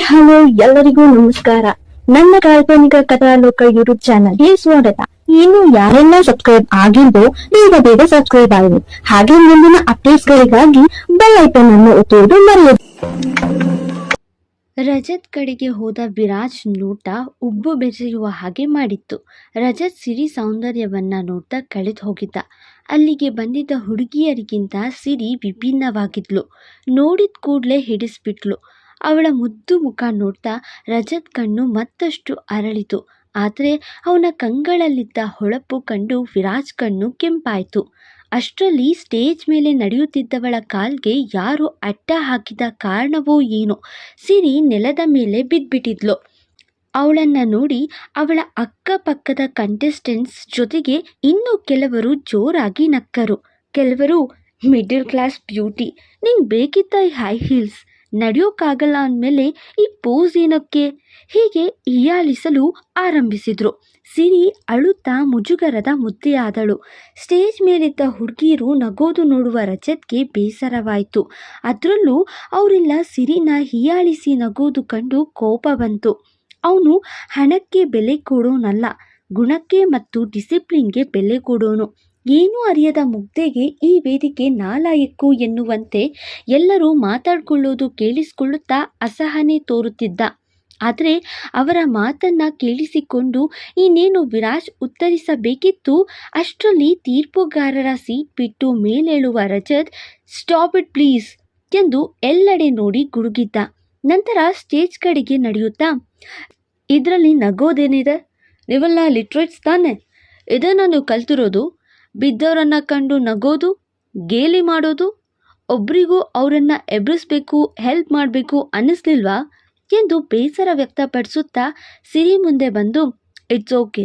Hello ಎಲ್ಲರಿಗೂ ನಮಸ್ಕಾರ. ನನ್ನ ಕಾಲ್ಪನಿಕ ಕಥಾಲೋಕ ಯೂಟ್ಯೂಬ್ ಚಾನಲ್ಗೆ ಸ್ವಾಗತ. ಇನ್ನು ಯಾರೆಲ್ಲ ಸಬ್ಸ್ಕ್ರೈಬ್ ಆಗಿಲ್ವೋ ಬೇಗ ಸಬ್ಸ್ಕ್ರೈಬ್ ಆಗಿ, ಹಾಗೆ ಮುಂದಿನ ಅಪ್ಡೇಟ್ಸ್ ಗಳಿಗಾಗಿ ಬೆಲ್ ಐಕಾನ್ ಅನ್ನು ಒತ್ತುವುದು ಮರೆಯದು. ರಜತ್ ಕಡೆಗೆ ಹೋದ ವಿರಾಜ್ ನೋಟ ಉಬ್ಬು ಬೆರೆಯುವ ಹಾಗೆ ಮಾಡಿತ್ತು. ರಜತ್ ಸಿರಿ ಸೌಂದರ್ಯವನ್ನ ನೋಡ್ತಾ ಕಳೆದು ಹೋಗಿದ್ದ. ಅಲ್ಲಿಗೆ ಬಂದಿದ್ದ ಹುಡುಗಿಯರಿಗಿಂತ ಸಿರಿ ವಿಭಿನ್ನವಾಗಿದ್ಲು. ನೋಡಿದ ಕೂಡಲೇ ಹಿಡಿಸ್ಬಿಟ್ಲು. ಅವಳ ಮುದ್ದು ಮುಖ ನೋಡ್ತಾ ರಜತ್ ಕಣ್ಣು ಮತ್ತಷ್ಟು ಅರಳಿತು. ಆದರೆ ಅವನ ಕಂಗಳಲ್ಲಿದ್ದ ಹೊಳಪು ಕಂಡು ವಿರಾಜ್ ಕಣ್ಣು ಕೆಂಪಾಯಿತು. ಅಷ್ಟರಲ್ಲಿ ಸ್ಟೇಜ್ ಮೇಲೆ ನಡೆಯುತ್ತಿದ್ದವಳ ಕಾಲ್ಗೆ ಯಾರು ಅಡ್ಡ ಹಾಕಿದ ಕಾರಣವೋ ಏನೋ ಸಿರಿ ನೆಲದ ಮೇಲೆ ಬಿದ್ದುಬಿಟ್ಟಿದ್ಲು. ಅವಳನ್ನು ನೋಡಿ ಅವಳ ಅಕ್ಕಪಕ್ಕದ ಕಂಟೆಸ್ಟೆಂಟ್ಸ್ ಜೊತೆಗೆ ಇನ್ನೂ ಕೆಲವರು ಜೋರಾಗಿ ನಕ್ಕರು. ಕೆಲವರು, ಮಿಡಲ್ ಕ್ಲಾಸ್ ಬ್ಯೂಟಿ, ನಿಂಗೆ ಬೇಕಿತ್ತ ಈ ಹೈ ಹೀಲ್ಸ್, ನಡೆಯೋಕ್ಕಾಗಲ್ಲ ಅಂದಮೇಲೆ ಈ ಪೋಸ್ ಏನಕ್ಕೆ, ಹೀಗೆ ಹೀಯಾಳಿಸಲು ಆರಂಭಿಸಿದ್ರು. ಸಿರಿ ಅಳುತ್ತಾ ಮುಜುಗರದ ಮುದ್ದೆಯಾದಳು. ಸ್ಟೇಜ್ ಮೇಲಿದ್ದ ಹುಡುಗಿಯರು ನಗೋದು ನೋಡುವ ರಜತ್ಗೆ ಬೇಸರವಾಯಿತು. ಅದರಲ್ಲೂ ಅವರೆಲ್ಲ ಸಿರಿನ ಹೀಯಾಳಿಸಿ ನಗೋದು ಕಂಡು ಕೋಪ ಬಂತು. ಅವನು ಹಣಕ್ಕೆ ಬೆಲೆ ಕೊಡೋನಲ್ಲ, ಗುಣಕ್ಕೆ ಮತ್ತು ಡಿಸಿಪ್ಲಿನ್ಗೆ ಬೆಲೆ ಕೊಡೋನು. ಏನೂ ಅರಿಯದ ಮುಗ್ಧೆಗೆ ಈ ವೇದಿಕೆ ನಾಲಾಯಕ್ಕು ಎನ್ನುವಂತೆ ಎಲ್ಲರೂ ಮಾತಾಡಿಕೊಳ್ಳೋದು ಕೇಳಿಸಿಕೊಳ್ಳುತ್ತಾ ಅಸಹನೆ ತೋರುತ್ತಿದ್ದ. ಆದರೆ ಅವರ ಮಾತನ್ನ ಕೇಳಿಸಿಕೊಂಡು ಇನ್ನೇನು ವಿರಾಜ್ ಉತ್ತರಿಸಬೇಕಿತ್ತು. ಅಷ್ಟರಲ್ಲಿ ತೀರ್ಪುಗಾರರ ಸೀಟ್ ಬಿಟ್ಟು ಮೇಲೇಳುವ ರಜತ್, ಸ್ಟಾಪ್ ಇಟ್ ಪ್ಲೀಸ್ ಎಂದು ಎಲ್ಲೆಡೆ ನೋಡಿ ಗುಡುಗಿದ್ದ. ನಂತರ ಸ್ಟೇಜ್ ಕಡೆಗೆ ನಡೆಯುತ್ತಾ, ಇದರಲ್ಲಿ ನಗೋದೇನಿದೆ, ನೀವೆಲ್ಲ ಲಿಟ್ರೇಟ್ಸ್ ತಾನೆ, ಇದನ್ನು ನೀವು ಕಲ್ತಿರೋದು, ಬಿದ್ದವರನ್ನ ಕಂಡು ನಗೋದು, ಗೇಲಿ ಮಾಡೋದು, ಒಬ್ರಿಗೂ ಅವರನ್ನು ಎಬ್ಬಿಸ್ಬೇಕು, ಹೆಲ್ಪ್ ಮಾಡಬೇಕು ಅನ್ನಿಸ್ಲಿಲ್ವಾ ಎಂದು ಬೇಸರ ವ್ಯಕ್ತಪಡಿಸುತ್ತಾ ಸಿರಿ ಮುಂದೆ ಬಂದು, it's okay,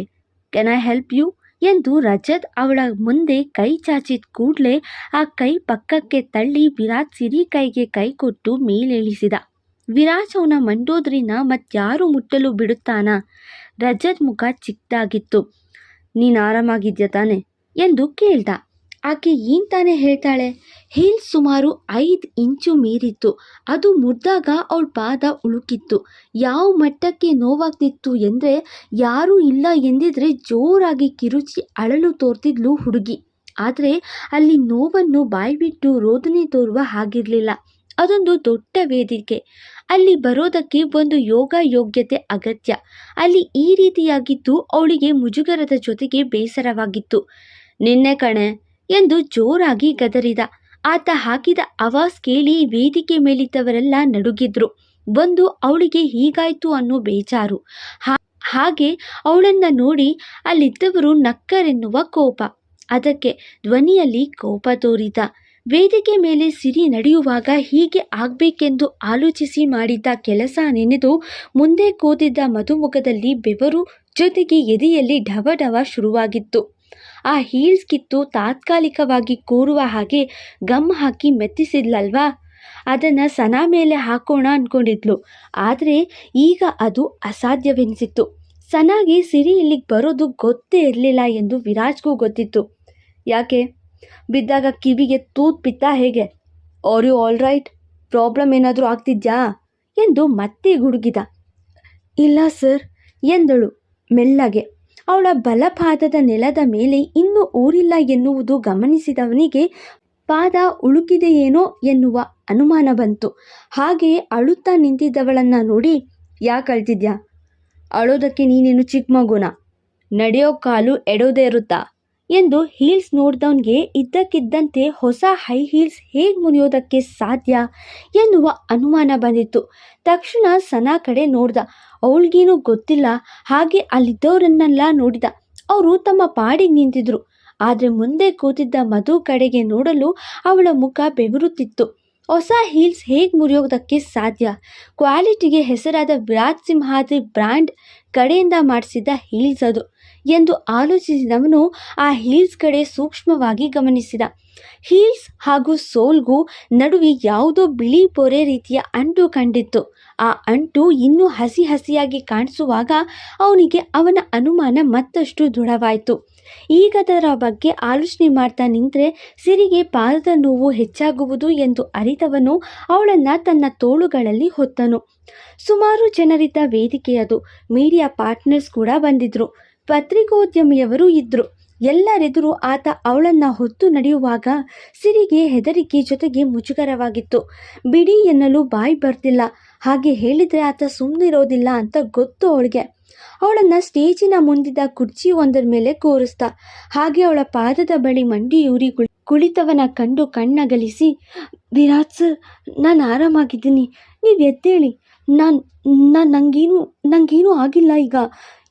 can I help you ಎಂದು ರಜತ್ ಅವಳ ಮುಂದೆ ಕೈ ಚಾಚಿದ ಕೂಡಲೇ ಆ ಕೈ ಪಕ್ಕಕ್ಕೆ ತಳ್ಳಿ ವಿರಾಜ್ ಸಿರಿ ಕೈಗೆ ಕೈ ಕೊಟ್ಟು ಮೇಲೇಳಿಸಿದ. ವಿರಾಜ್ ಅವನ ಮಂಡೋದ್ರಿನ ಮತ್ಯಾರು ಮುಟ್ಟಲು ಬಿಡುತ್ತಾನಾ? ರಜತ್ ಮುಖ ಚಿಕ್ಕದಾಗಿತ್ತು. ನೀನು ಆರಾಮಾಗಿದ್ಯಾ ತಾನೆ ಎಂದು ಕೇಳ್ದ. ಆಕೆ ಏನ್ ತಾನೇ ಹೇಳ್ತಾಳೆ? ಹೀಲ್ಸ್ ಸುಮಾರು 5 ಇಂಚು ಮೀರಿತ್ತು. ಅದು ಮುರಿದಾಗ ಅವಳ ಪಾದ ಉಳುಕಿತ್ತು. ಯಾವ ಮಟ್ಟಕ್ಕೆ ನೋವಾಗ್ತಿತ್ತು ಎಂದರೆ, ಯಾರೂ ಇಲ್ಲ ಎಂದಿದ್ರೆ ಜೋರಾಗಿ ಕಿರುಚಿ ಅಳಲು ತೋರ್ತಿದ್ಲು ಹುಡುಗಿ. ಆದರೆ ಅಲ್ಲಿ ನೋವನ್ನು ಬಾಯ್ಬಿಟ್ಟು ರೋದನೆ ತೋರುವ ಹಾಗಿರಲಿಲ್ಲ. ಅದೊಂದು ದೊಡ್ಡ ವೇದಿಕೆ. ಅಲ್ಲಿ ಬರೋದಕ್ಕೆ ಒಂದು ಯೋಗ್ಯತೆ ಅಗತ್ಯ. ಅಲ್ಲಿ ಈ ರೀತಿಯಾಗಿದ್ದು ಅವಳಿಗೆ ಮುಜುಗರದ ಜೊತೆಗೆ ಬೇಸರವಾಗಿತ್ತು. ನಿನ್ನೆ ಕಣೆ ಎಂದು ಜೋರಾಗಿ ಗದರಿದ. ಆತ ಹಾಕಿದ ಆವಾಜ್ ಕೇಳಿ ವೇದಿಕೆ ಮೇಲಿದ್ದವರೆಲ್ಲ ನಡುಗಿದ್ರು. ಒಂದು ಅವಳಿಗೆ ಹೀಗಾಯ್ತು ಅನ್ನೋ ಬೇಜಾರು, ಹಾಗೆ ಅವಳನ್ನ ನೋಡಿ ಅಲ್ಲಿದ್ದವರು ನಕ್ಕರೆನ್ನುವ ಕೋಪ. ಅದಕ್ಕೆ ಧ್ವನಿಯಲ್ಲಿ ಕೋಪ ತೋರಿದ. ವೇದಿಕೆ ಮೇಲೆ ಸಿರಿ ನಡೆಯುವಾಗ ಹೀಗೆ ಆಗ್ಬೇಕೆಂದು ಆಲೋಚಿಸಿ ಮಾಡಿದ್ದ ಕೆಲಸ ನೆನೆದು ಮುಂದೆ ಕೂತಿದ್ದ ಮಧುಮುಖದಲ್ಲಿ ಬೆವರು ಜೊತೆಗೆ ಎದೆಯಲ್ಲಿ ಢವಢವ ಶುರುವಾಗಿತ್ತು. ಆ ಹೀಲ್ಸ್ ಕಿತ್ತು ತಾತ್ಕಾಲಿಕವಾಗಿ ಕೂರುವ ಹಾಗೆ ಗಮ್ ಹಾಕಿ ಮೆತ್ತಿಸಿದ್ಲಲ್ವಾ, ಅದನ್ನು ಸನ ಮೇಲೆ ಹಾಕೋಣ ಅಂದ್ಕೊಂಡಿದ್ಲು. ಆದರೆ ಈಗ ಅದು ಅಸಾಧ್ಯವೆನಿಸಿತ್ತು. ಸನಾಗೆ ಸಿರಿ ಇಲ್ಲಿಗೆ ಬರೋದು ಗೊತ್ತೇ ಇರಲಿಲ್ಲ ಎಂದು ವಿರಾಜ್ಗೂ ಗೊತ್ತಿತ್ತು. ಯಾಕೆ, ಬಿದ್ದಾಗ ಕಿವಿಗೆ ತೂತ್ ಬಿತ್ತಾ ಹೇಗೆ? Are you all right? Problem ಏನಾದರೂ ಆಗ್ತಿದ್ಯಾ ಎಂದು ಮತ್ತೆ ಗುಡುಗಿದ. ಇಲ್ಲ ಸರ್ ಎಂದಳು ಮೆಲ್ಲಗೆ. ಅವಳ ಬಲಪಾದದ ನೆಲದ ಮೇಲೆ ಇನ್ನೂ ಊರಿಲ್ಲ ಎನ್ನುವುದು ಗಮನಿಸಿದವನಿಗೆ ಪಾದ ಉಳುಕಿದೆಯೇನೋ ಎನ್ನುವ ಅನುಮಾನ ಬಂತು. ಹಾಗೆಯೇ ಅಳುತ್ತಾ ನಿಂತಿದ್ದವಳನ್ನು ನೋಡಿ, ಯಾಕೆ ಅಳ್ತಿದ್ಯಾ? ಅಳೋದಕ್ಕೆ ನೀನೇನು ಚಿಕ್ಕ ಮಗುನ? ನಡೆಯೋ ಕಾಲು ಎಡೋದೇ ಇರುತ್ತಾ ಎಂದು ಹೀಲ್ಸ್ ನೋಡಿದವನಿಗೆ ಇದ್ದಕ್ಕಿದ್ದಂತೆ ಹೊಸ ಹೈ ಹೀಲ್ಸ್ ಹೇಗೆ ಮುರಿಯೋದಕ್ಕೆ ಸಾಧ್ಯ ಎನ್ನುವ ಅನುಮಾನ ಬಂದಿತ್ತು. ತಕ್ಷಣ ಸನಾ ಕಡೆ ನೋಡ್ದ. ಅವಳಿಗೇನೂ ಗೊತ್ತಿಲ್ಲ. ಹಾಗೆ ಅಲ್ಲಿದ್ದವರನ್ನೆಲ್ಲ ನೋಡಿದ. ಅವರು ತಮ್ಮ ಪಾಡಿಗೆ ನಿಂತಿದ್ರು. ಆದರೆ ಮುಂದೆ ಕೂತಿದ್ದ ಮಧು ಕಡೆಗೆ ನೋಡಲು ಅವಳ ಮುಖ ಬೆವರುತ್ತಿತ್ತು. ಹೊಸ ಹೀಲ್ಸ್ ಹೇಗೆ ಮುರಿಯೋದಕ್ಕೆ ಸಾಧ್ಯ? ಕ್ವಾಲಿಟಿಗೆ ಹೆಸರಾದ ವಿರಾಜ್ ಸಿಂಹಾದ್ರಿ ಬ್ರ್ಯಾಂಡ್ ಕಡೆಯಿಂದ ಮಾಡಿಸಿದ ಹೀಲ್ಸ್ ಅದು. ಎಂದು ಆಲೋಚಿಸಿದವನು ಆ ಹೀಲ್ಸ್ ಕಡೆ ಸೂಕ್ಷ್ಮವಾಗಿ ಗಮನಿಸಿದ. ಹೀಲ್ಸ್ ಹಾಗೂ ಸೋಲ್ಗೂ ನಡುವೆ ಯಾವುದೋ ಬಿಳಿ ಪೊರೆ ರೀತಿಯ ಅಂಟು ಕಂಡಿತ್ತು. ಆ ಅಂಟು ಇನ್ನೂ ಹಸಿ ಹಸಿಯಾಗಿ ಕಾಣಿಸುವಾಗ ಅವನಿಗೆ ಅವನ ಅನುಮಾನ ಮತ್ತಷ್ಟು ದೃಢವಾಯಿತು. ಈಗ ಅದರ ಬಗ್ಗೆ ಆಲೋಚನೆ ಮಾಡ್ತಾ ನಿಂತರೆ ಸಿರಿಗೆ ಪಾದದ ನೋವು ಹೆಚ್ಚಾಗುವುದು ಎಂದು ಅರಿತವನು ಅವಳನ್ನು ತನ್ನ ತೋಳುಗಳಲ್ಲಿ ಹೊತ್ತನು. ಸುಮಾರು ಜನರಿದ್ದ ವೇದಿಕೆಯದು. ಮೀಡಿಯಾ ಪಾರ್ಟ್ನರ್ಸ್ ಕೂಡ ಬಂದಿದ್ರು. ಪತ್ರಿಕೋದ್ಯಮಿಯವರು ಇದ್ರು. ಎಲ್ಲರೆದುರು ಆತ ಅವಳನ್ನು ಹೊತ್ತು ನಡೆಯುವಾಗ ಸಿರಿಗೆ ಹೆದರಿಕೆ ಜೊತೆಗೆ ಮುಜುಗರವಾಗಿತ್ತು. ಬಿಡಿ ಎನ್ನಲು ಬಾಯಿ ಬರ್ತಿಲ್ಲ. ಹಾಗೆ ಹೇಳಿದರೆ ಆತ ಸುಮ್ಮನಿರೋದಿಲ್ಲ ಅಂತ ಗೊತ್ತು ಅವಳಿಗೆ. ಅವಳನ್ನು ಸ್ಟೇಜಿನ ಮುಂದಿದ್ದ ಕುರ್ಚಿ ಒಂದರ ಮೇಲೆ ಕೂರಿಸ್ದ. ಹಾಗೆ ಅವಳ ಪಾದದ ಬಳಿ ಮಂಡಿಯೂರಿ ಕುಳಿತವನ ಕಂಡು ಕಣ್ಣಗಲಿಸಿ, ವಿರಾಟ್ ಸರ್, ನಾನು ಆರಾಮಾಗಿದ್ದೀನಿ, ನೀವು ಎದ್ದೇಳಿ, ನಂಗೇನೂ ಆಗಿಲ್ಲ ಈಗ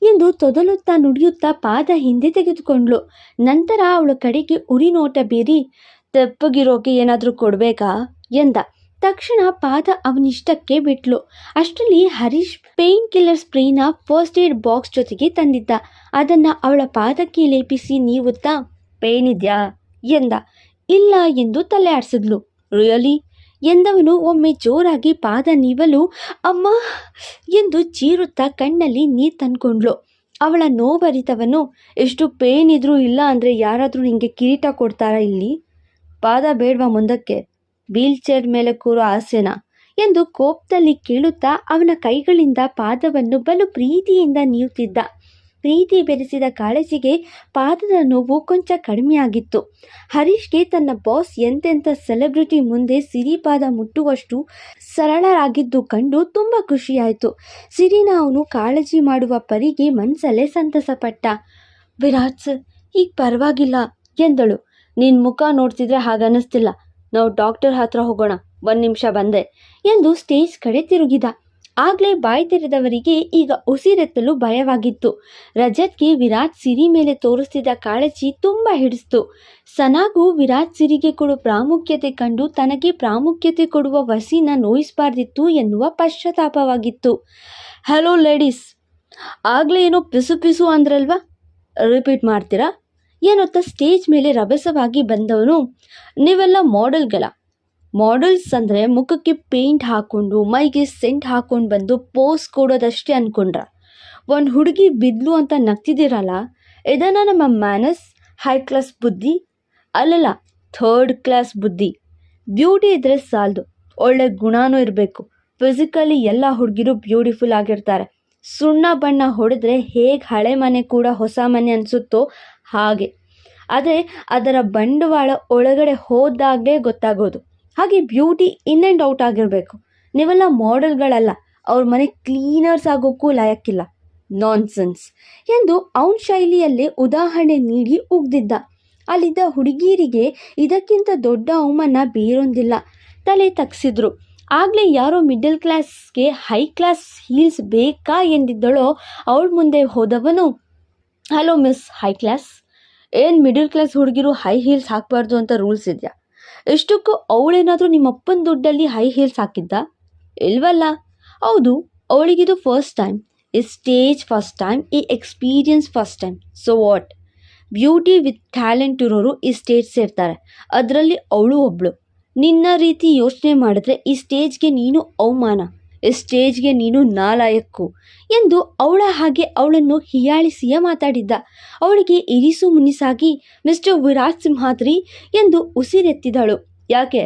ಎಂದು ತೊದಲುತ್ತಾ ನುಡಿಯುತ್ತಾ ಪಾದ ಹಿಂದೆ ತೆಗೆದುಕೊಂಡ್ಳು. ನಂತರ ಅವಳ ಕಡೆಗೆ ಉರಿ ನೋಟ ಬೀರಿ, ತೆಪ್ಪಗಿರೋಕೆ ಏನಾದರೂ ಕೊಡಬೇಕಾ ಎಂದ. ತಕ್ಷಣ ಪಾದ ಅವನಿಷ್ಟಕ್ಕೆ ಬಿಟ್ಲು. ಅಷ್ಟರಲ್ಲಿ ಹರೀಶ್ ಪೇಯ್ನ್ ಕಿಲ್ಲರ್ ಸ್ಪ್ರೇನ ಫಸ್ಟ್ ಏಡ್ ಬಾಕ್ಸ್ ಜೊತೆಗೆ ತಂದಿದ್ದ. ಅದನ್ನು ಅವಳ ಪಾದಕ್ಕೆ ಲೇಪಿಸಿ ನೀವುತ್ತಾ, ಪೇಯ್ನ್ ಇದೆಯಾ ಎಂದ. ಇಲ್ಲ ಎಂದು ತಲೆ ಆಡಿಸಿದ್ಲು. ರಿಯಲಿ ಎಂದವನು ಒಮ್ಮೆ ಜೋರಾಗಿ ಪಾದ ನೀವಲು ಅಮ್ಮ ಎಂದು ಚೀರುತ್ತಾ ಕಣ್ಣಲ್ಲಿ ನೀರು ತಂದ್ಕೊಂಡ್ಳು. ಅವಳ ನೋವರಿತವನು, ಎಷ್ಟು ಪೇನ್ ಇದ್ರೂ ಇಲ್ಲ ಅಂದರೆ ಯಾರಾದರೂ ನಿಮಗೆ ಕಿರೀಟ ಕೊಡ್ತಾರಾ ಇಲ್ಲಿ? ಪಾದ ಬೇಡವಾ ಮುಂದಕ್ಕೆ? ವೀಲ್ ಚೇರ್ ಮೇಲೆ ಕೂರೋ ಆಸೆನಾ ಎಂದು ಕೋಪದಲ್ಲಿ ಕೇಳುತ್ತಾ ಅವನ ಕೈಗಳಿಂದ ಪಾದವನ್ನು ಬಲು ಪ್ರೀತಿಯಿಂದ ನೀವುತ್ತಿದ್ದ. ಪ್ರೀತಿ ಬೆರೆಸಿದ ಕಾಳಜಿಗೆ ಪಾದದ ನೋವು ಕೊಂಚ ಕಡಿಮೆಯಾಗಿತ್ತು. ಹರೀಶ್ಗೆ ತನ್ನ ಬಾಸ್ ಎಂತೆಂಥ ಸೆಲೆಬ್ರಿಟಿ ಮುಂದೆ ಸಿರಿ ಪಾದ ಮುಟ್ಟುವಷ್ಟು ಸರಳರಾಗಿದ್ದು ಕಂಡು ತುಂಬ ಖುಷಿಯಾಯಿತು. ಸಿರಿನ ಅವನು ಕಾಳಜಿ ಮಾಡುವ ಪರಿಗೆ ಮನಸ್ಸಲ್ಲೇ ಸಂತಸಪಟ್ಟ. ವಿರಾಟ್ ಸರ್, ಈಗ ಪರವಾಗಿಲ್ಲ ಎಂದಳು. ನಿನ್ನ ಮುಖ ನೋಡ್ತಿದ್ರೆ ಹಾಗನ್ನಿಸ್ತಿಲ್ಲ. ನಾವು ಡಾಕ್ಟರ್ ಹತ್ರ ಹೋಗೋಣ, 1 ನಿಮಿಷ ಬಂದೆ ಎಂದು ಸ್ಟೇಜ್ ಕಡೆ ತಿರುಗಿದ. ಆಗಲೇ ಬಾಯಿ ತೆರೆದವರಿಗೆ ಈಗ ಉಸಿರೆತ್ತಲು ಭಯವಾಗಿತ್ತು. ರಜತ್ಗೆ ವಿರಾಟ್ ಸಿರಿ ಮೇಲೆ ತೋರಿಸ್ತಿದ್ದ ಕಾಳಜಿ ತುಂಬ ಹಿಡಿಸ್ತು. ಸನಾಗೂ ವಿರಾಟ್ ಸಿರಿಗೆ ಕೊಡುವ ಪ್ರಾಮುಖ್ಯತೆ ಕಂಡು ತನಗೆ ಪ್ರಾಮುಖ್ಯತೆ ಕೊಡುವ ವಸಿನ ನೋಯಿಸಬಾರ್ದಿತ್ತು ಎನ್ನುವ ಪಶ್ಚಾತ್ತಾಪವಾಗಿತ್ತು. ಹಲೋ ಲೇಡೀಸ್, ಆಗಲೇ ಏನೋ ಪಿಸು ಪಿಸು ಅಂದ್ರಲ್ವಾ, ರಿಪೀಟ್ ಮಾಡ್ತೀರಾ ಎನ್ನುತ್ತಾ ಸ್ಟೇಜ್ ಮೇಲೆ ರಭಸವಾಗಿ ಬಂದವನು, ನೀವೆಲ್ಲ ಮಾಡೆಲ್ಸ್ ಅಂದರೆ ಮುಖಕ್ಕೆ ಪೇಂಟ್ ಹಾಕ್ಕೊಂಡು ಮೈಗೆ ಸೆಂಟ್ ಹಾಕ್ಕೊಂಡು ಬಂದು ಪೋಸ್ ಕೊಡೋದಷ್ಟೇ ಅಂದ್ಕೊಂಡ್ರ? ಒಂದು ಹುಡುಗಿ ಬಿದ್ಲು ಅಂತ ನಗ್ತಿದ್ದೀರಲ್ಲ, ಇದನ್ನು ನಮ್ಮ ಮ್ಯಾನಸ್ ಹೈ ಕ್ಲಾಸ್ ಬುದ್ಧಿ ಅಲ್ಲಲ್ಲ, 3rd ಕ್ಲಾಸ್ ಬುದ್ಧಿ. ಬ್ಯೂಟಿ ಇದ್ದರೆ ಸಾಲದು, ಒಳ್ಳೆ ಗುಣನೂ ಇರಬೇಕು. ಫಿಸಿಕಲಿ ಎಲ್ಲ ಹುಡುಗಿರು ಬ್ಯೂಟಿಫುಲ್ ಆಗಿರ್ತಾರೆ. ಸುಣ್ಣ ಬಣ್ಣ ಹೊಡೆದ್ರೆ ಹೇಗೆ ಹಳೆ ಮನೆ ಕೂಡ ಹೊಸ ಮನೆ ಅನಿಸುತ್ತೋ ಹಾಗೆ. ಆದರೆ ಅದರ ಬಂಡವಾಳ ಒಳಗಡೆ ಹೋದಾಗಲೇ ಗೊತ್ತಾಗೋದು. ಹಾಗೆ ಬ್ಯೂಟಿ ಇನ್ ಆ್ಯಂಡ್ ಔಟ್ ಆಗಿರಬೇಕು. ನೀವೆಲ್ಲ ಮಾಡೆಲ್ಗಳಲ್ಲ, ಅವ್ರ ಮನೆ ಕ್ಲೀನರ್ಸ್ ಆಗೋಕ್ಕೂ ಲಾಯಕ್ಕಿಲ್ಲ. ನಾನ್ಸೆನ್ಸ್ ಎಂದು ಅವನ ಶೈಲಿಯಲ್ಲೇ ಉದಾಹರಣೆ ನೀಡಿ ಉಗ್ದಿದ್ದ. ಅಲ್ಲಿದ್ದ ಹುಡುಗಿಯರಿಗೆ ಇದಕ್ಕಿಂತ ದೊಡ್ಡ ಅವಮಾನ ಬೇರೊಂದಿಲ್ಲ. ತಲೆ ತಗ್ಸಿದ್ರು. ಆಗಲೇ ಯಾರೋ ಮಿಡಲ್ ಕ್ಲಾಸ್ಗೆ ಹೈ ಕ್ಲಾಸ್ ಹೀಲ್ಸ್ ಬೇಕಾ ಎಂದಿದ್ದಳೋ ಅವಳ ಮುಂದೆ ಹೋದವನು, ಹಲೋ ಮಿಸ್ ಹೈ ಕ್ಲಾಸ್, ಏನು ಮಿಡಲ್ ಕ್ಲಾಸ್ ಹುಡುಗಿರು ಹೈ ಹೀಲ್ಸ್ ಹಾಕಬಾರ್ದು ಅಂತ ರೂಲ್ಸ್ ಇದೆಯಾ? ಇಷ್ಟಕ್ಕೂ ಅವಳೇನಾದರೂ ನಿಮ್ಮಪ್ಪನ ದುಡ್ಡಲ್ಲಿ ಹೈ ಹೀಲ್ಸ್ ಹಾಕಿದ್ದ? ಇಲ್ವಲ್ಲ. ಹೌದು, ಅವಳಿಗಿದು ಫಸ್ಟ್ ಟೈಮ್, ಈ ಸ್ಟೇಜ್ ಫಸ್ಟ್ ಟೈಮ್, ಈ experience first time. So what? Beauty with talent ಇರೋರು ಈ ಸ್ಟೇಜ್ ಸೇರ್ತಾರೆ, ಅದರಲ್ಲಿ ಅವಳು ಒಬ್ಳು. ನಿನ್ನ ರೀತಿ ಯೋಚನೆ ಮಾಡಿದ್ರೆ ಈ ಸ್ಟೇಜ್ಗೆ ನೀನು ಅವಮಾನ, ಈ ಸ್ಟೇಜ್ಗೆ ನೀನು ನಾಲಾಯಕ್ಕು ಎಂದು ಅವಳ ಹಾಗೆ ಅವಳನ್ನು ಹೀಯಾಳಿಸಿಯೇ ಮಾತಾಡಿದ್ದ. ಅವಳಿಗೆ ಇರಿಸು ಮುನಿಸಾಗಿ, ಮಿಸ್ಟರ್ ವಿರಾಟ್ ಸಿಂಹಾದ್ರಿ ಎಂದು ಉಸಿರೆತ್ತಿದಳು. ಯಾಕೆ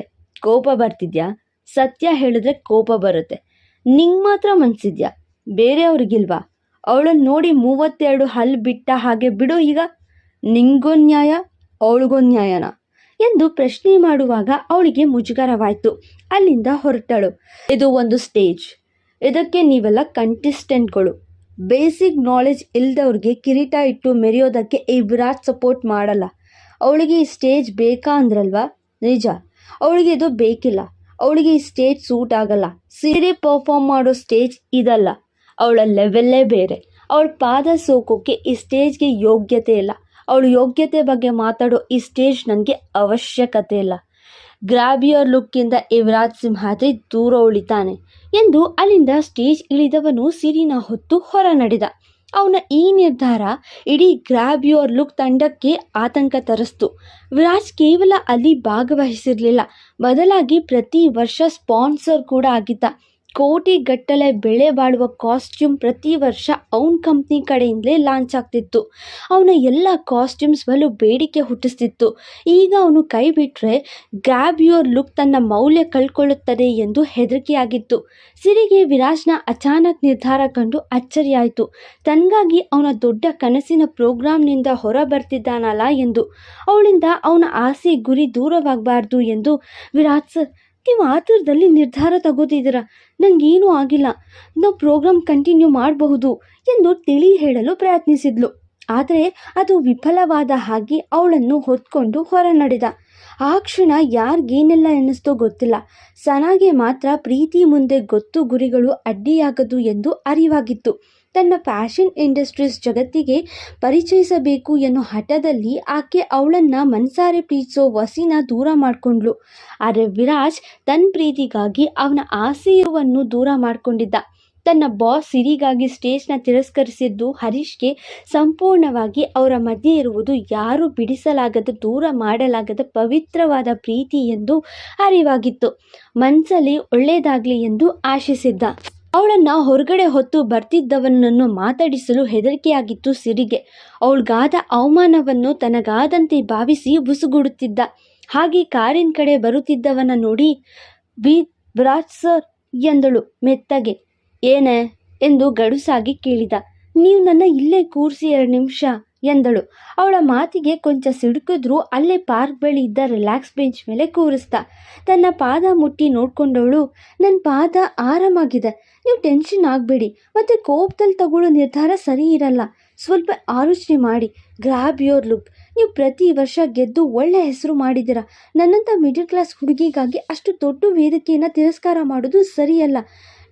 ಕೋಪ ಬರ್ತಿದ್ಯಾ? ಸತ್ಯ ಹೇಳಿದ್ರೆ ಕೋಪ ಬರುತ್ತೆ. ನಿಂಗೆ ಮಾತ್ರ ಮನ್ಸಿದ್ಯಾ, ಬೇರೆಯವ್ರಿಗಿಲ್ವಾ? ಅವಳನ್ನು ನೋಡಿ 32 ಹಲ್ಲು ಬಿಟ್ಟ ಹಾಗೆ ಬಿಡು. ಈಗ ನಿಂಗೊಂದು ನ್ಯಾಯ, ಅವಳಿಗೊಂದು ನ್ಯಾಯನಾ ಎಂದು ಪ್ರಶ್ನೆ ಮಾಡುವಾಗ ಅವಳಿಗೆ ಮುಜುಗರವಾಯಿತು. ಅಲ್ಲಿಂದ ಹೊರಟಳು. ಇದು ಒಂದು ಸ್ಟೇಜ್, ಇದಕ್ಕೆ ನೀವೆಲ್ಲ ಕಂಟೆಸ್ಟೆಂಟ್ಗಳು. ಬೇಸಿಕ್ ನಾಲೆಜ್ ಇಲ್ದವ್ರಿಗೆ ಕಿರೀಟ ಇಟ್ಟು ಮೆರೆಯೋದಕ್ಕೆ ಈ ವಿರಾಟ್ ಸಪೋರ್ಟ್ ಮಾಡಲ್ಲ. ಅವಳಿಗೆ ಈ ಸ್ಟೇಜ್ ಬೇಕಾ ಅಂದ್ರಲ್ವಾ? ನಿಜ, ಅವಳಿಗೆ ಇದು ಬೇಕಿಲ್ಲ. ಅವಳಿಗೆ ಈ ಸ್ಟೇಜ್ ಸೂಟ್ ಆಗಲ್ಲ. ಸೀರೆ ಪರ್ಫಾರ್ಮ್ ಮಾಡೋ ಸ್ಟೇಜ್ ಇದಲ್ಲ. ಅವಳ ಲೆವೆಲ್ಲೇ ಬೇರೆ. ಅವಳ ಪಾದ ಸೋಕೋಕ್ಕೆ ಈ ಸ್ಟೇಜ್ಗೆ ಯೋಗ್ಯತೆ ಇಲ್ಲ. ಅವಳ ಯೋಗ್ಯತೆ ಬಗ್ಗೆ ಮಾತಾಡೋ ಈ ಸ್ಟೇಜ್ ನನಗೆ ಅವಶ್ಯಕತೆ ಇಲ್ಲ. ಗ್ರಾಬಿಯರ್ ಲುಕ್ಕಿಂದ ಯುವರಾಜ್ ಸಿಂಹಾದ್ರಿ ದೂರ ಉಳಿತಾನೆ ಎಂದು ಅಲ್ಲಿಂದ ಸ್ಟೇಜ್ ಇಳಿದವನು ಸಿರಿನ ಹೊತ್ತು ಹೊರ ನಡೆದ. ಅವನ ಈ ನಿರ್ಧಾರ ಇಡೀ ಗ್ರ್ಯಾಬ್ ಯುವರ್ ಲುಕ್ ತಂಡಕ್ಕೆ ಆತಂಕ ತರಿಸ್ತು. ವಿರಾಜ್ ಕೇವಲ ಅಲ್ಲಿ ಭಾಗವಹಿಸಿರಲಿಲ್ಲ, ಬದಲಾಗಿ ಪ್ರತಿ ವರ್ಷ ಸ್ಪಾನ್ಸರ್ ಕೂಡ ಆಗಿದ್ದ. ಕೋಟಿಗಟ್ಟಲೆ ಬೆಲೆ ಬಾಳುವ ಕಾಸ್ಟ್ಯೂಮ್ ಪ್ರತಿ ವರ್ಷ ಅವನ ಕಂಪ್ನಿ ಕಡೆಯಿಂದಲೇ ಲಾಂಚ್ ಆಗ್ತಿತ್ತು. ಅವನ ಎಲ್ಲ ಕಾಸ್ಟ್ಯೂಮ್ಸ್ ಬಲು ಬೇಡಿಕೆ ಹುಟ್ಟಿಸ್ತಿತ್ತು. ಈಗ ಅವನು ಕೈ ಬಿಟ್ಟರೆ ಗ್ರ್ಯಾಬ್ ಯುವರ್ ಲುಕ್ ತನ್ನ ಮೌಲ್ಯ ಕಳ್ಕೊಳ್ಳುತ್ತದೆ ಎಂದು ಹೆದರಿಕೆಯಾಗಿತ್ತು. ಸಿರಿಗೆ ವಿರಾಜ್ನ ಅಚಾನಕ್ ನಿರ್ಧಾರ ಕಂಡು ಅಚ್ಚರಿಯಾಯಿತು. ತನಗಾಗಿ ಅವನ ದೊಡ್ಡ ಕನಸಿನ ಪ್ರೋಗ್ರಾಂನಿಂದ ಹೊರ ಬರ್ತಿದ್ದಾನಲ್ಲ ಎಂದು. ಅವಳಿಂದ ಅವನ ಆಸೆ ಗುರಿ ದೂರವಾಗಬಾರ್ದು ಎಂದು. ವಿರಾಜ್ ಸರ್, ನೀವು ಆತುರದಲ್ಲಿ ನಿರ್ಧಾರ ತಗೋತಿದ್ದೀರಾ, ನನಗೇನೂ ಆಗಿಲ್ಲ, ನಾವು ಪ್ರೋಗ್ರಾಮ್ ಕಂಟಿನ್ಯೂ ಮಾಡಬಹುದು ಎಂದು ತಿಳಿ ಹೇಳಲು ಪ್ರಯತ್ನಿಸಿದ್ಲು. ಆದರೆ ಅದು ವಿಫಲವಾದ ಹಾಗೆ ಅವಳನ್ನು ಹೊತ್ಕೊಂಡು ಹೊರ ನಡೆದ. ಆ ಕ್ಷಣ ಯಾರಿಗೇನೆಲ್ಲ ಎನ್ನಿಸ್ತೋ ಗೊತ್ತಿಲ್ಲ. ಸನಾಗೆ ಮಾತ್ರ ಪ್ರೀತಿ ಮುಂದೆ ಗೊತ್ತು ಗುರಿಗಳು ಅಡ್ಡಿಯಾಗದು ಎಂದು ಅರಿವಾಗಿತ್ತು. ತನ್ನ ಫ್ಯಾಷನ್ ಇಂಡಸ್ಟ್ರೀಸ್ ಜಗತ್ತಿಗೆ ಪರಿಚಯಿಸಬೇಕು ಎನ್ನೋ ಹಠದಲ್ಲಿ ಆಕೆ ಅವಳನ್ನು ಮನಸಾರೆ ಪ್ರೀತಿಸೋ ವಸಿನ ದೂರ ಮಾಡಿಕೊಂಡ್ಳು. ಆದರೆ ವಿರಾಜ್ ತನ್ನ ಪ್ರೀತಿಗಾಗಿ ಅವನ ಆಸೆಯನ್ನು ದೂರ ಮಾಡಿಕೊಂಡಿದ್ದ. ತನ್ನ ಬಾಸ್ ಸಿರಿಗಾಗಿ ಸ್ಟೇಜ್ನ ತಿರಸ್ಕರಿಸಿದ್ದು ಹರೀಶ್ಗೆ ಸಂಪೂರ್ಣವಾಗಿ ಅವರ ಮಧ್ಯೆ ಇರುವುದು ಯಾರೂ ಬಿಡಿಸಲಾಗದ, ದೂರ ಮಾಡಲಾಗದ ಪವಿತ್ರವಾದ ಪ್ರೀತಿ ಎಂದು ಅರಿವಾಗಿತ್ತು. ಮನಸ್ಸಲ್ಲಿ ಒಳ್ಳೆಯದಾಗಲಿ ಎಂದು ಆಶಿಸಿದ್ದ. ಅವಳನ್ನು ಹೊರಗಡೆ ಹೊತ್ತು ಬರ್ತಿದ್ದವನನ್ನು ಮಾತಾಡಿಸಲು ಹೆದರಿಕೆಯಾಗಿತ್ತು ಸಿರಿಗೆ. ಅವಳಿಗಾದ ಅವಮಾನವನ್ನು ತನಗಾದಂತೆ ಭಾವಿಸಿ ಬುಸುಗುಡುತ್ತಿದ್ದ. ಹಾಗೆ ಕಾರಿನ ಕಡೆ ಬರುತ್ತಿದ್ದವನ ನೋಡಿ, ವಿರಾಜ್ ಸರ್ ಎಂದಳು ಮೆತ್ತಗೆ. ಏನೇ ಎಂದು ಗಡುಸಾಗಿ ಕೇಳಿದ. ನೀವು ನನ್ನ ಇಲ್ಲೇ ಕೂರಿಸಿ 2 ನಿಮಿಷ ಎಂದಳು. ಅವಳ ಮಾತಿಗೆ ಕೊಂಚ ಸಿಡುಕಿದ್ರೂ ಅಲ್ಲೇ ಪಾರ್ಕ್ ಬಳಿ ಇದ್ದ ರಿಲ್ಯಾಕ್ಸ್ ಬೆಂಚ್ ಮೇಲೆ ಕೂರಿಸ್ದ. ತನ್ನ ಪಾದ ಮುಟ್ಟಿ ನೋಡ್ಕೊಂಡವಳು, ನನ್ನ ಪಾದ ಆರಾಮಾಗಿದೆ, ನೀವು ಟೆನ್ಷನ್ ಆಗಬೇಡಿ, ಮತ್ತು ಕೋಪದಲ್ಲಿ ತಗೊಳ್ಳೋ ನಿರ್ಧಾರ ಸರಿ ಇರಲ್ಲ, ಸ್ವಲ್ಪ ಆಲೋಚನೆ ಮಾಡಿ. ಗ್ರ್ಯಾಬ್ ಯುವರ್ ಲುಕ್, ನೀವು ಪ್ರತಿ ವರ್ಷ ಗೆದ್ದು ಒಳ್ಳೆ ಹೆಸರು ಮಾಡಿದ್ದೀರಾ. ನನ್ನಂಥ ಮಿಡಲ್ ಕ್ಲಾಸ್ ಹುಡುಗಿಗಾಗಿ ಅಷ್ಟು ದೊಡ್ಡ ವೇದಿಕೆಯನ್ನು ತಿರಸ್ಕಾರ ಮಾಡೋದು ಸರಿಯಲ್ಲ.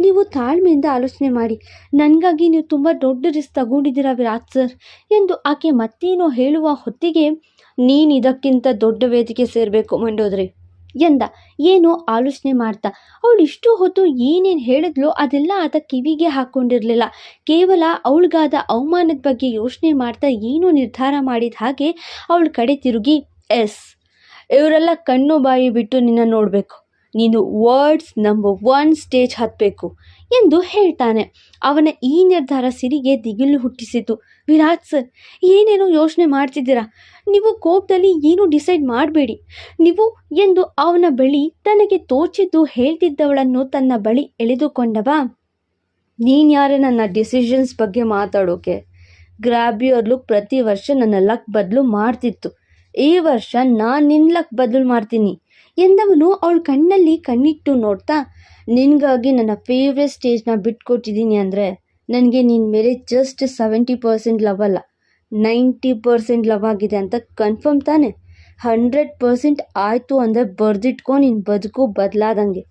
ನೀವು ತಾಳ್ಮೆಯಿಂದ ಆಲೋಚನೆ ಮಾಡಿ. ನನಗಾಗಿ ನೀವು ತುಂಬ ದೊಡ್ಡ ರಿಸ್ಕ್ ತಗೊಂಡಿದ್ದೀರಾ ವಿರಾಜ್ ಸರ್ ಎಂದು ಆಕೆ ಮತ್ತೇನೋ ಹೇಳುವ ಹೊತ್ತಿಗೆ, ನೀನು ಇದಕ್ಕಿಂತ ದೊಡ್ಡ ವೇದಿಕೆ ಸೇರಬೇಕು ಮಂಡೋದ್ರಿ ಎಂದ, ಏನೋ ಆಲೋಚನೆ ಮಾಡ್ತಾ. ಅವಳು ಇಷ್ಟು ಹೊತ್ತು ಏನೇನು ಹೇಳಿದ್ಲೋ ಅದೆಲ್ಲ ಆತ ಕಿವಿಗೆ ಹಾಕ್ಕೊಂಡಿರಲಿಲ್ಲ. ಕೇವಲ ಅವಳಿಗಾದ ಅವಮಾನದ ಬಗ್ಗೆ ಯೋಚನೆ ಮಾಡ್ತಾ ಏನೋ ನಿರ್ಧಾರ ಮಾಡಿದ ಹಾಗೆ ಅವಳ ಕಡೆ ತಿರುಗಿ, ಇವರೆಲ್ಲ ಕಣ್ಣು ಬಾಯಿ ಬಿಟ್ಟು ನಿನ್ನ ನೋಡಬೇಕು, ನೀನು ವರ್ಲ್ಡ್ಸ್ ನಂಬರ್ 1 ಸ್ಟೇಜ್ ಹತ್ತಬೇಕು ಎಂದು ಹೇಳ್ತಾನೆ. ಅವನ ಈ ನಿರ್ಧಾರ ಸಿರಿಗೆ ದಿಗಿಲು ಹುಟ್ಟಿಸಿತು. ವಿರಾಜ್ ಸರ್, ಏನೇನೋ ಯೋಚನೆ ಮಾಡ್ತಿದ್ದೀರಾ, ನೀವು ಕೋಪದಲ್ಲಿ ಏನೂ ಡಿಸೈಡ್ ಮಾಡಬೇಡಿ ನೀವು ಎಂದು ಅವನ ಬಳಿ ತನಗೆ ತೋಚಿದ್ದು ಹೇಳ್ತಿದ್ದವಳನ್ನು ತನ್ನ ಬಳಿ ಎಳೆದುಕೊಂಡವ. ನೀನು ಯಾರೇ ನನ್ನ ಡಿಸಿಷನ್ಸ್ ಬಗ್ಗೆ ಮಾತಾಡೋಕೆ? ಗ್ರ್ಯಾಬ್ ಯುವರ್ ಲುಕ್ ಪ್ರತಿ ವರ್ಷ ನನ್ನ ಲಕ್ ಬದಲು ಮಾಡ್ತಿತ್ತು, ಈ ವರ್ಷ ನಾನು ನಿನ್ನ ಲಕ್ ಬದಲು ಮಾಡ್ತೀನಿ ಎಂದವನು ಅವಳ ಕಣ್ಣಲ್ಲಿ ಕಣ್ಣಿಟ್ಟು ನೋಡ್ತಾ, ನಿನಗಾಗಿ ನನ್ನ ಫೇವ್ರೆಟ್ ಸ್ಟೇಜ್ನ ಬಿಟ್ಕೊಟ್ಟಿದ್ದೀನಿ ಅಂದರೆ ನನಗೆ ನಿನ್ನ ಮೇಲೆ ಜಸ್ಟ್ 70% ಲವ್ ಅಲ್ಲ, 90% ಲವ್ ಆಗಿದೆ ಅಂತ ಕನ್ಫರ್ಮ್ ತಾನೆ? 100% ಆಯಿತು ಅಂದರೆ ಬರೆದಿಟ್ಕೊ, ನಿನ್ನ ಬದುಕು ಬದಲಾದಂಗೆ.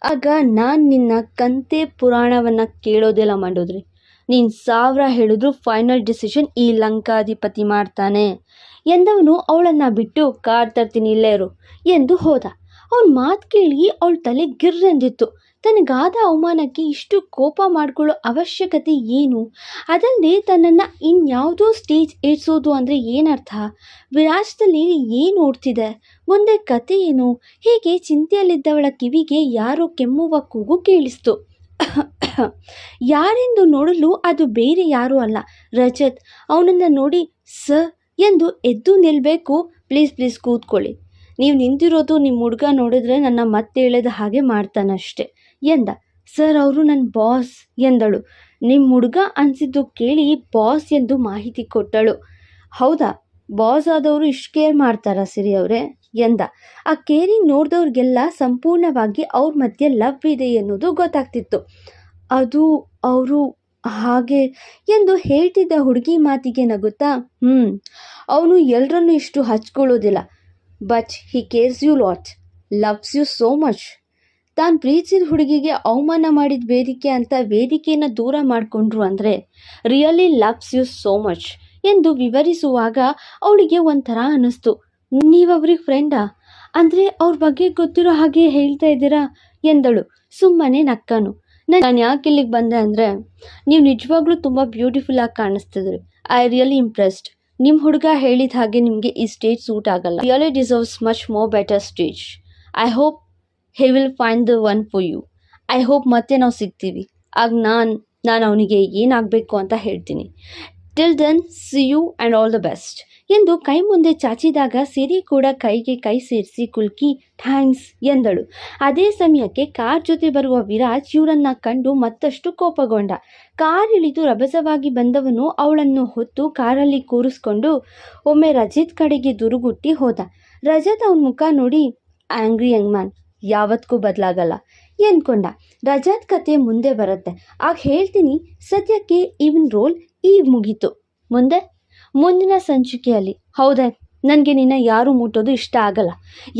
ಆಗ ನಾನು ನಿನ್ನ ಕಂತೆ ಪುರಾಣವನ್ನು ಕೇಳೋದಿಲ್ಲ ಮಾಡೋದ್ರಿ. ನೀನು 1000 ಹೇಳಿದ್ರು ಫೈನಲ್ ಡಿಸಿಷನ್ ಈ ಲಂಕಾಧಿಪತಿ ಮಾಡ್ತಾನೆ ಎಂದವನು ಅವಳನ್ನು ಬಿಟ್ಟು, ಕಾರ್ ತರ್ತೀನಿ ಇಲ್ಲೇ ಇರು ಎಂದು ಹೋದ. ಅವನ ಮಾತು ಕೇಳಿ ಅವಳ ತಲೆ ಗಿರ್ರೆಂದಿತ್ತು. ತನಗಾದ ಅವಮಾನಕ್ಕೆ ಇಷ್ಟು ಕೋಪ ಮಾಡಿಕೊಳ್ಳೋ ಅವಶ್ಯಕತೆ ಏನು? ಅದಲ್ಲದೆ ತನ್ನನ್ನು ಇನ್ಯಾವುದೋ ಸ್ಟೇಜ್ ಏರಿಸೋದು ಅಂದರೆ ಏನರ್ಥ? ವಿರಾಜದಲ್ಲಿ ಏನು ಓಡ್ತಿದೆ? ಮುಂದೆ ಕತೆ ಏನು? ಹೀಗೆ ಚಿಂತೆಯಲ್ಲಿದ್ದವಳ ಕಿವಿಗೆ ಯಾರೋ ಕೆಮ್ಮುವ ಕೂಗು ಕೇಳಿಸ್ತು. ಯಾರೆಂದು ನೋಡಲು ಅದು ಬೇರೆ ಯಾರೂ ಅಲ್ಲ, ರಜತ್. ಅವನನ್ನು ನೋಡಿ, ಸರ್ ಎಂದು ಎದ್ದು ನಿಲ್ಲಬೇಕು. ಪ್ಲೀಸ್ ಕೂತ್ಕೊಳ್ಳಿ. ನೀವು ನಿಂತಿರೋದು ನಿಮ್ಮ ಹುಡುಗ ನೋಡಿದ್ರೆ ನನ್ನ ಮತ್ತೆ ಎಳೆದ ಹಾಗೆ ಮಾಡ್ತಾನಷ್ಟೆ ಎಂದ. ಸರ್, ಅವರು ನನ್ನ ಬಾಸ್ ಎಂದಳು. ನಿಮ್ಮ ಹುಡುಗ ಅನಿಸಿದ್ದು ಕೇಳಿ ಬಾಸ್ ಎಂದು ಮಾಹಿತಿ ಕೊಟ್ಟಳು. ಹೌದಾ, ಬಾಸ್ ಆದವರು ಇಷ್ಟು ಕೇರ್ ಮಾಡ್ತಾರಾ ಸಿರಿ ಅವರೇ ಎಂದ. ಆ ಕೇರಿಂಗ್ ನೋಡಿದವ್ರಿಗೆಲ್ಲ ಸಂಪೂರ್ಣವಾಗಿ ಅವ್ರ ಮಧ್ಯೆ ಲವ್ ಇದೆ ಎನ್ನುವುದು ಗೊತ್ತಾಗ್ತಿತ್ತು. ಅದು ಅವರು ಹಾಗೆ ಎಂದು ಹೇಳ್ತಿದ್ದ ಹುಡುಗಿ ಮಾತಿಗೆ ನಗುತ್ತಾ, ಅವನು ಎಲ್ಲರನ್ನೂ ಇಷ್ಟು ಹಚ್ಕೊಳ್ಳೋದಿಲ್ಲ, but he cares you lot, loves you so much. ತಾನು ಪ್ರೀತಿಸಿದ ಹುಡುಗಿಗೆ ಅವಮಾನ ಮಾಡಿದ ವೇದಿಕೆ ಅಂತ ವೇದಿಕೆಯನ್ನು ದೂರ ಮಾಡಿಕೊಂಡ್ರು ಅಂದರೆ really loves you so much ಎಂದು ವಿವರಿಸುವಾಗ ಅವಳಿಗೆ ಒಂಥರ ಅನ್ನಿಸ್ತು. ನೀವವ್ರಿಗೆ ಫ್ರೆಂಡಾ? ಅಂದರೆ ಅವ್ರ ಬಗ್ಗೆ ಗೊತ್ತಿರೋ ಹಾಗೆ ಹೇಳ್ತಾ ಇದ್ದೀರಾ ಎಂದಳು. ಸುಮ್ಮನೆ ನಕ್ಕನು. ನಾನು ಯಾಕೆ ಇಲ್ಲಿಗೆ ಬಂದೆ ಅಂದರೆ ನೀವು ನಿಜವಾಗ್ಲೂ ತುಂಬ ಬ್ಯೂಟಿಫುಲ್ ಆಗಿ ಕಾಣಿಸ್ತಿದ್ರಿ. I really impressed. ನಿಮ್ಮ ಹುಡುಗ ಹೇಳಿದ ಹಾಗೆ ನಿಮಗೆ ಈ ಸ್ಟೇಜ್ ಸೂಟ್ ಆಗಲ್ಲ. Really deserves much more better stage. I hope he will find the one for you. I hope ಮತ್ತೆ ನಾವು ಸಿಗ್ತೀವಿ. ಆಗ ನಾನು ಅವನಿಗೆ ಏನಾಗಬೇಕು ಅಂತ ಹೇಳ್ತೀನಿ. Till then see you and all the best ಎಂದು ಕೈ ಮುಂದೆ ಚಾಚಿದಾಗ ಸಿರಿ ಕೂಡ ಕೈಗೆ ಕೈ ಸೇರಿಸಿ ಕುಲ್ಕಿ ಥ್ಯಾಂಕ್ಸ್ ಎಂದಳು. ಅದೇ ಸಮಯಕ್ಕೆ ಕಾರ್ ಜೊತೆ ಬರುವ ವಿರಾಜ್ ಇವರನ್ನ ಕಂಡು ಮತ್ತಷ್ಟು ಕೋಪಗೊಂಡ. ಕಾರ್ ಇಳಿದು ರಭಸವಾಗಿ ಬಂದವನು ಅವಳನ್ನು ಹೊತ್ತು ಕಾರಲ್ಲಿ ಕೂರಿಸ್ಕೊಂಡು ಒಮ್ಮೆ ರಜತ್ ಕಡೆಗೆ ದುರುಗುಟ್ಟಿ ಹೋದ. ರಜತ್ ಅವನ ಮುಖ ನೋಡಿ ಆಂಗ್ರಿ ಯಂಗ್ ಮ್ಯಾನ್, ಯಾವತ್ತಿಗೂ ಬದಲಾಗಲ್ಲ ಎಂದ್ಕೊಂಡ. ರಜತ್ ಕತೆ ಮುಂದೆ ಬರುತ್ತೆ, ಆಗ ಹೇಳ್ತೀನಿ. ಸದ್ಯಕ್ಕೆ ಇವನ್ ರೋಲ್ ಈಗ ಮುಗೀತು. ಮುಂದಿನ ಸಂಚಿಕೆಯಲ್ಲಿ ಹೌದೇ, ನನಗೆ ನಿನ್ನ ಯಾರು ಮುಟ್ಟೋದು ಇಷ್ಟ ಆಗಲ್ಲ.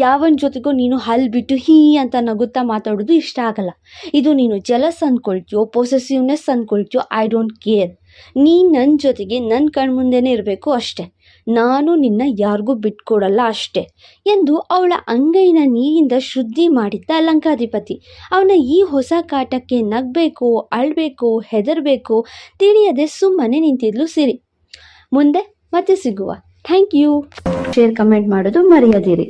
ಯಾವನ ಜೊತೆಗೂ ನೀನು ಹಲ್ ಬಿಟ್ಟು ಹೀ ಅಂತ ನಗುತ್ತಾ ಮಾತಾಡೋದು ಇಷ್ಟ ಆಗಲ್ಲ. ಇದು ನೀನು ಜಲಸ್ ಅಂದ್ಕೊಳ್ತೀಯೋ, ಪೊಸೆಸಿವ್ನೆಸ್ ಅಂದ್ಕೊಳ್ತೀಯೋ, ಐ ಡೋಂಟ್ ಕೇರ್. ನೀನು ನನ್ನ ಜೊತೆಗೆ ನನ್ನ ಕಣ್ಮುಂದೆನೇ ಇರಬೇಕು ಅಷ್ಟೆ. ನಾನು ನಿನ್ನ ಯಾರಿಗೂ ಬಿಟ್ಕೊಡಲ್ಲ ಅಷ್ಟೆ ಎಂದು ಅವಳ ಅಂಗೈನ ನೀರಿಂದ ಶುದ್ಧಿ ಮಾಡಿದ್ದ ಲಂಕಾಧಿಪತಿ. ಅವನ ಈ ಹೊಸ ಕಾಟಕ್ಕೆ ನಗಬೇಕು, ಅಳಬೇಕು, ಹೆದರಬೇಕು ತಿಳಿಯದೆ ಸುಮ್ಮನೆ ನಿಂತಿದ್ಲು ಸಿರಿ. ಮುಂದೆ ಮತ್ತೆ ಸಿಗುವ. Thank you. ಶೇರ್ ಕಮೆಂಟ್ ಮಾಡೋದು ಮರೆಯದಿರಿ.